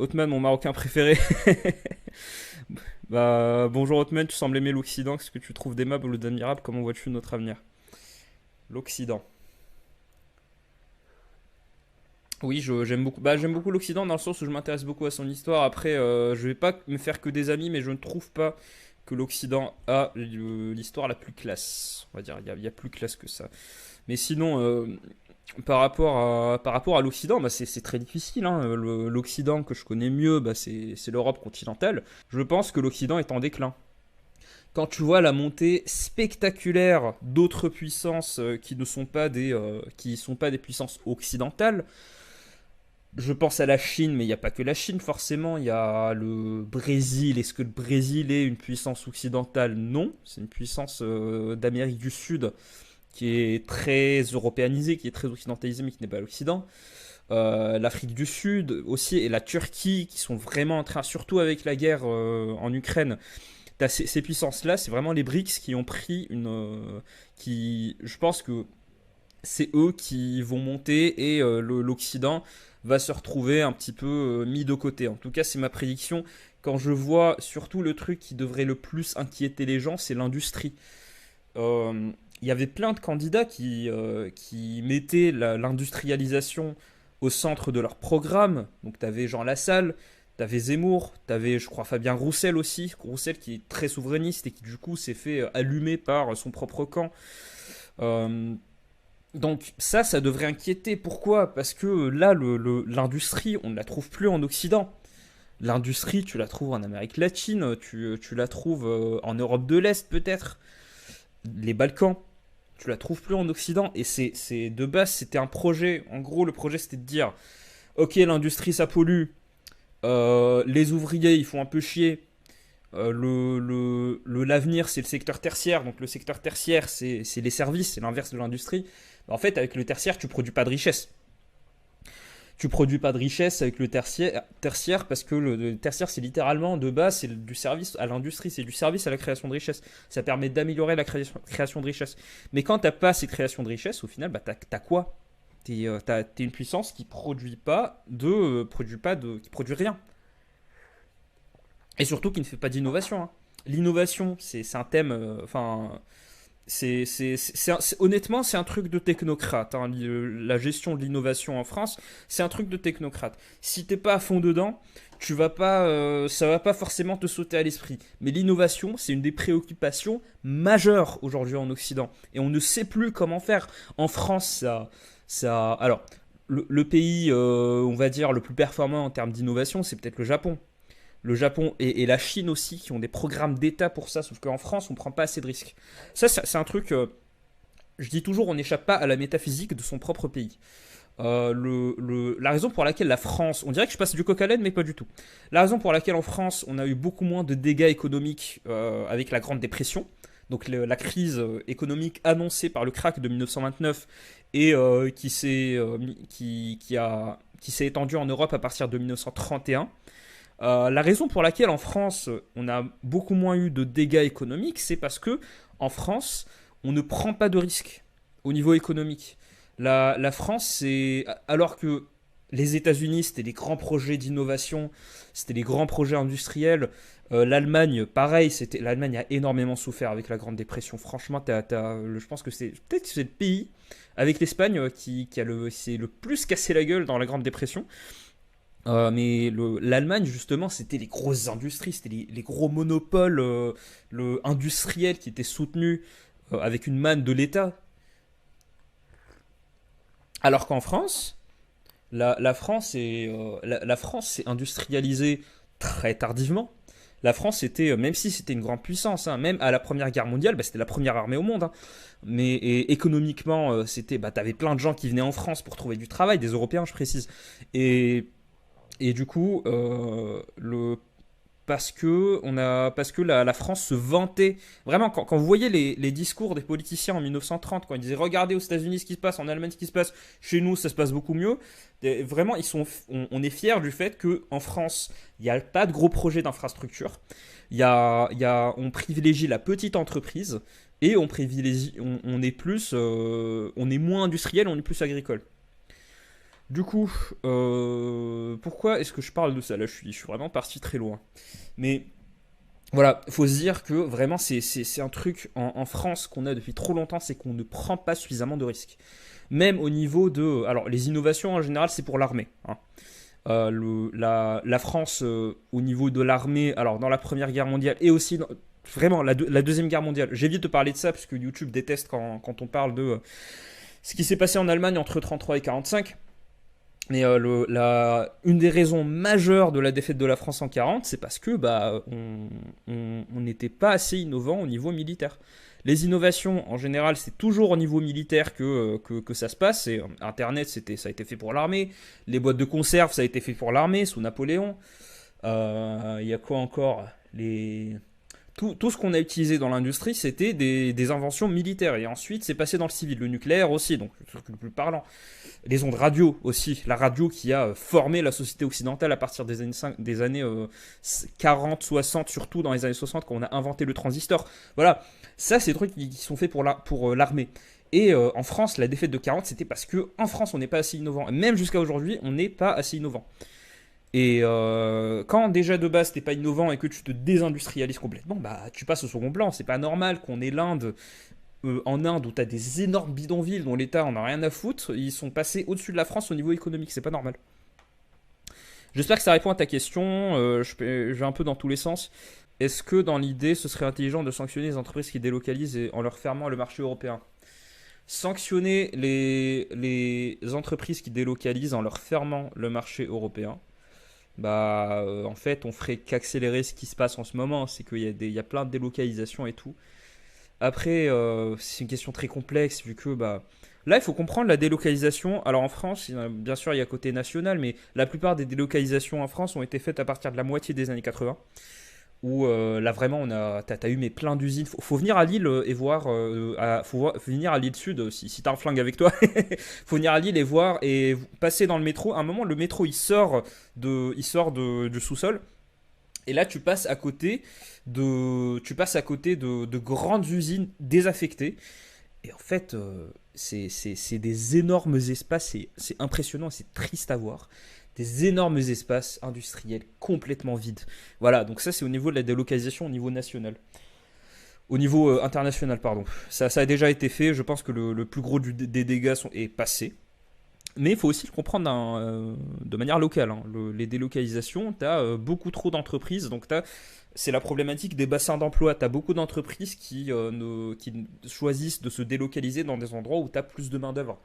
Othman, mon Marocain préféré. Bonjour Othman, tu sembles aimer l'Occident. Qu'est-ce que tu trouves d'aimable ou d'admirable? Comment vois-tu notre avenir? L'Occident. Oui, j'aime beaucoup. J'aime beaucoup l'Occident dans le sens où je m'intéresse beaucoup à son histoire. Après, je vais pas me faire que des amis, mais je ne trouve pas que l'Occident a l'histoire la plus classe. On va dire, il y a plus classe que ça. Mais sinon, par rapport à l'Occident, c'est très difficile, hein. L'Occident que je connais mieux, c'est l'Europe continentale. Je pense que l'Occident est en déclin. Quand tu vois la montée spectaculaire d'autres puissances qui ne sont pas des puissances occidentales, je pense à la Chine, mais il n'y a pas que la Chine forcément. Il y a le Brésil. Est-ce que le Brésil est une puissance occidentale? Non, c'est une puissance d'Amérique du Sud qui est très européanisée, qui est très occidentalisée, mais qui n'est pas l'Occident. L'Afrique du Sud aussi et la Turquie qui sont vraiment en train, surtout avec la guerre en Ukraine, t'as ces puissances-là, c'est vraiment les BRICS qui ont pris je pense que c'est eux qui vont monter et l'Occident va se retrouver un petit peu mis de côté. En tout cas, c'est ma prédiction. Quand je vois surtout le truc qui devrait le plus inquiéter les gens, c'est l'industrie. Il y avait plein de candidats qui mettaient l'industrialisation au centre de leur programme. Donc tu avais Jean Lassalle, tu avais Zemmour, tu avais je crois Fabien Roussel aussi. Roussel qui est très souverainiste et qui du coup s'est fait allumer par son propre camp. Euh, donc ça devrait inquiéter. Pourquoi? Parce que là, l'industrie, on ne la trouve plus en Occident. L'industrie, tu la trouves en Amérique latine, tu la trouves en Europe de l'Est peut-être, les Balkans. Tu la trouves plus en Occident. Et de base, c'était un projet. En gros, le projet, c'était de dire, ok, l'industrie, ça pollue. Les ouvriers, ils font un peu chier. L'avenir, c'est le secteur tertiaire. Donc le secteur tertiaire, c'est les services, c'est l'inverse de l'industrie. En fait, avec le tertiaire, tu produis pas de richesse. Tu produis pas de richesse avec le tertiaire parce que le tertiaire, c'est littéralement de base, c'est du service à l'industrie, c'est du service à la création de richesse. Ça permet d'améliorer la création de richesse. Mais quand t'as pas ces créations de richesse, au final, t'as quoi? T'es une puissance qui produit rien. Et surtout qui ne fait pas d'innovation, hein. L'innovation, c'est un thème. Enfin, honnêtement, c'est un truc de technocrate, hein. La gestion de l'innovation en France, c'est un truc de technocrate. Si t'es pas à fond dedans, ça va pas forcément te sauter à l'esprit. Mais l'innovation, c'est une des préoccupations majeures aujourd'hui en Occident. Et on ne sait plus comment faire. En France, alors, le pays, on va dire, le plus performant en termes d'innovation, c'est peut-être le Japon et la Chine aussi qui ont des programmes d'État pour ça, sauf qu'en France, on ne prend pas assez de risques. Ça, c'est un truc, je dis toujours, on n'échappe pas à la métaphysique de son propre pays. La raison pour laquelle la France, on dirait que je passe du coq à l'âne, mais pas du tout. La raison pour laquelle en France, on a eu beaucoup moins de dégâts économiques avec la Grande Dépression, donc la crise économique annoncée par le krach de 1929 et qui s'est étendue en Europe à partir de 1931. La raison pour laquelle en France on a beaucoup moins eu de dégâts économiques, c'est parce que en France on ne prend pas de risques au niveau économique. La France, c'est alors que les États-Unis c'était les grands projets d'innovation, c'était les grands projets industriels. L'Allemagne, pareil, l'Allemagne a énormément souffert avec la Grande Dépression. Franchement, je pense que c'est le pays avec l'Espagne s'est le plus cassé la gueule dans la Grande Dépression. Mais l'Allemagne, justement, c'était les grosses industries, c'était les gros monopoles industriels qui étaient soutenus avec une manne de l'État. Alors qu'en France, la France s'est industrialisée très tardivement. La France était, même si c'était une grande puissance, hein, même à la Première Guerre mondiale, c'était la première armée au monde, hein. Mais économiquement, t'avais plein de gens qui venaient en France pour trouver du travail, des Européens, je précise. Et du coup, parce que la France se vantait. Vraiment, quand vous voyez les discours des politiciens en 1930, quand ils disaient regardez aux États-Unis ce qui se passe, en Allemagne ce qui se passe, chez nous ça se passe beaucoup mieux. Vraiment, on est fiers du fait qu'en France, il n'y a pas de gros projets d'infrastructure. On privilégie la petite entreprise et on est moins industriel, on est plus agricole. Du coup, pourquoi est-ce que je parle de ça? Là, je suis vraiment parti très loin. Mais voilà, faut se dire que vraiment, c'est un truc en France qu'on a depuis trop longtemps, c'est qu'on ne prend pas suffisamment de risques. Même au niveau de... Alors, les innovations, en général, c'est pour l'armée, hein. La France, au niveau de l'armée, alors dans la Première Guerre mondiale, et aussi vraiment la Deuxième Guerre mondiale, j'évite de parler de ça, parce que YouTube déteste quand on parle de ce qui s'est passé en Allemagne entre 33 et 45. Mais une des raisons majeures de la défaite de la France en 40, c'est parce que on n'était pas assez innovant au niveau militaire. Les innovations, en général, c'est toujours au niveau militaire que ça se passe. Et Internet, ça a été fait pour l'armée. Les boîtes de conserve, ça a été fait pour l'armée sous Napoléon. Il y a quoi encore? Tout ce qu'on a utilisé dans l'industrie, c'était des inventions militaires. Et ensuite, c'est passé dans le civil. Le nucléaire aussi, donc le truc le plus parlant. Les ondes radio aussi. La radio qui a formé la société occidentale à partir des années 40, 60, surtout dans les années 60, quand on a inventé le transistor. Voilà. Ça, c'est des trucs qui sont faits pour l'armée. Et en France, la défaite de 40, c'était parce que en France, on n'est pas assez innovant. Même jusqu'à aujourd'hui, on n'est pas assez innovant. Et quand déjà de base t'es pas innovant et que tu te désindustrialises complètement, bah tu passes au second plan. C'est pas normal qu'on ait l'Inde, en Inde où t'as des énormes bidonvilles dont l'État en a rien à foutre, ils sont passés au-dessus de la France au niveau économique. C'est pas normal. J'espère que ça répond à ta question. Je vais un peu dans tous les sens. Est-ce que dans l'idée ce serait intelligent de sanctionner les entreprises qui délocalisent en leur fermant le marché européen? Sanctionner les entreprises qui délocalisent en leur fermant le marché européen, en fait, on ferait qu'accélérer ce qui se passe en ce moment. C'est qu'il y a plein de délocalisations et tout. Après, c'est une question très complexe vu que là, il faut comprendre la délocalisation. Alors en France, bien sûr, il y a côté national, mais la plupart des délocalisations en France ont été faites à partir de la moitié des années 80. Où là vraiment t'as eu mais plein d'usines. Faut venir à Lille et voir, faut venir à Lille Sud si t'as un flingue avec toi. Faut venir à Lille et voir et passer dans le métro. À un moment, le métro du sous-sol. Et là, tu passes à côté de grandes usines désaffectées. Et en fait, c'est des énormes espaces. C'est impressionnant, c'est triste à voir. Des énormes espaces industriels complètement vides. Voilà, donc ça c'est au niveau de la délocalisation au niveau national. Au niveau international, pardon. Ça a déjà été fait. Je pense que le plus gros des dégâts est passé. Mais il faut aussi le comprendre de manière locale, hein. Les délocalisations, tu as beaucoup trop d'entreprises, donc c'est la problématique des bassins d'emploi. Tu as beaucoup d'entreprises qui choisissent de se délocaliser dans des endroits où tu as plus de main-d'œuvre.